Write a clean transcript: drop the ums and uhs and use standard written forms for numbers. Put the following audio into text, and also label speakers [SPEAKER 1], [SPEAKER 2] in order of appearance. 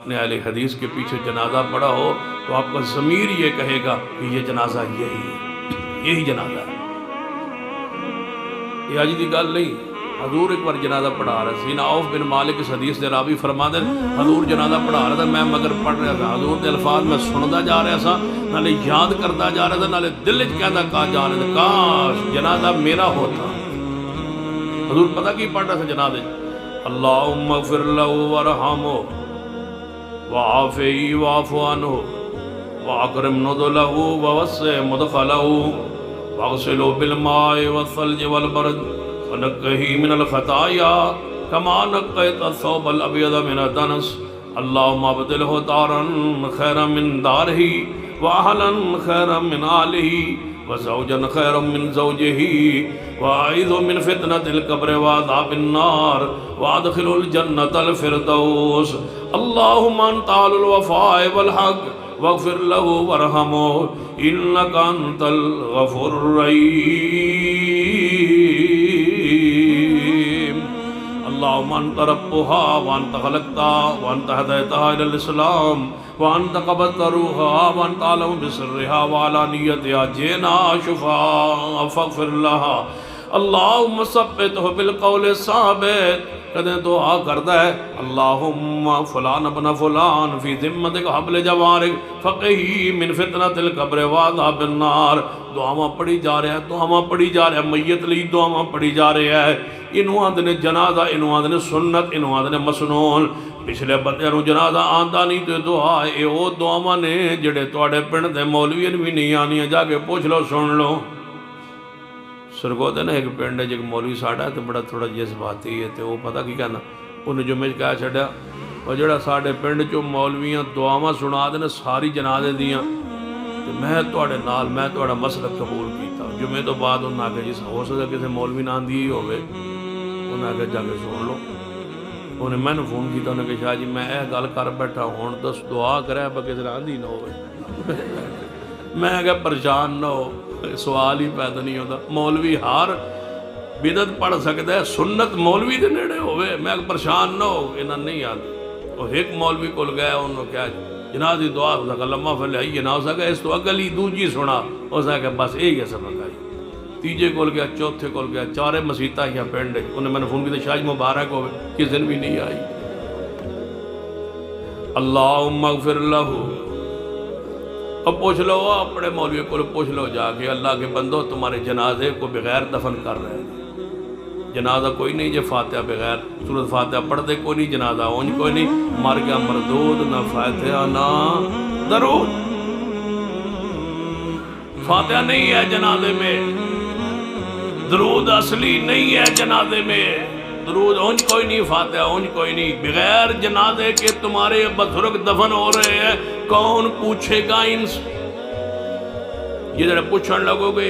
[SPEAKER 1] نے اہل حدیث کے پیچھے جنازہ پڑا ہو تو آپ کا ضمیر یہ کہے گا کہ یہ جنازہ یہی جنازہ ہے۔ یہ آج دی گل نہیں، حضور ایک بار جنازہ پڑھا رہا سیدنا عوف بن مالک اس حدیث دے راوی فرماندے حضور جنازہ پڑھا رہا تھا، میں مگر پڑھ رہا تھا، حضور دے الفاظ میں سندا جا رہا سا، نالے یاد کرتا جا رہا تھا، نالے دل وچ کہندا جا رہا تھا کاش جنازہ میرا ہوتا۔ حضور پتہ کی پڑھ رہا تھا جنازے، اللہم اغفر لہ ورحمہ وعافی واعف عنہ واکرم نزلہ ووسع مدخلہ واغسلہ بالماء والثلج والبرد ونقہ من الخطایا کما نقیت الثوب الابیض من الدنس اللہم ابدلہ دارا خیرا من دارہ واہلا خیرا من آلہ وزوجا خیرا من زوجہ وأعيذ من فتنة القبر وعذاب النار وادخل الجنة الفردوس اللهم أنت أهل الوفاء والحق واغفر له وارحمه إنك أنت الغفور الرحيم اللهم أنت ربها وأنت خلقتها وأنت هديتها إلى الإسلام وأنت قبضت روحها وأنت أعلم بسرها وعلانيتها جئنا شفاء فاغفر لها اللہم ثبتہ بالقول الثابت کدیں دعا کرتا ہے اللہم فلان ابن فلان فی ذمتک حبل جوارک فقہی من فتنۃ القبر وعذاب النار دعاواں پڑھی جا رہے ہیں، دعاواں پڑھی جا رہے ہیں، میت لی دعاواں پڑھی جا رہے ہیں، انہوں آدھنے جنازہ، انہوں آدھنے سنت، انہوں آدھنے مسنون۔ پچھلے بندے نو جنازہ آندا نہیں تو دعا اے او دعاواں نے جڑے تواڈے پنڈ دے مولوی بھی نہیں آنیاں، جا کے پوچھ لو سن لو۔ سرگودے نا ایک پنڈ ہے جب مولوی ساڑھا ہے تو بڑا تھوڑا جذباتی ہے تو وہ پتہ کی کہنا انہیں جمعے کہا چھڑیا اور جڑا ساڑھے پنڈ چو مولویاں دعاواں سنا دینا ساری جنازے دیاں تو میں توڑے نال میں توڑا مسئلہ قبول کیتا جمعے تو بعد انہاں آگے جس ہو سکتا کسی مولوی نہ دی ہوئے انہاں آگے جا کے سن لو۔ انہیں میں نے فون کیتا انہیں کہ شاہ جی میں گل کر بیٹھا ہون دس دعا کرے با کسی نہ دی نہ ہوئے میں اگر پریشان نہ ہو سوال ہی پیدا نہیں ہوتا۔ مولوی ہار بدعت پڑھ سکتا ہے، سنت مولوی دے نیڑے ہوئے میں پریشان نہ ہو انہاں نہیں یاد۔ اور ایک مولوی کو گیا انہوں کیا جنازی دعا ہو سکا لمحہ فلحی نہ ہو سکا اس تو اگلی دوجی سنا ہو سکا بس ایک ہے سبق آئی۔ تیجے کول گیا، چوتھے کول گیا، چارے مسیطہ یا پینڈے انہیں میں نے فون کی تھا شاہ مبارک ہوئے کس دن بھی نہیں آئی۔ اللہم اغفر لہو اب پوچھ لو اپنے مولوی کو پوچھ لو جا کے اللہ کے بندو تمہارے جنازے کو بغیر دفن کر رہے ہیں، جنازہ کوئی نہیں جو فاتحہ بغیر سورۃ فاتحہ پڑھ دے کوئی نہیں جنازہ اونج کوئی نہیں، مر گیا مردود نہ فاتحہ نہ درود۔ فاتحہ نہیں ہے جنازے میں، درود اصلی نہیں ہے جنازے میں، درود اونج کوئی نہیں، فاتحہ اونج کوئی نہیں، بغیر جنازے کے تمہارے بزرگ دفن ہو رہے ہیں، کون پوچھے گا ان سے؟ یہ ذرا پوچھن لگو گے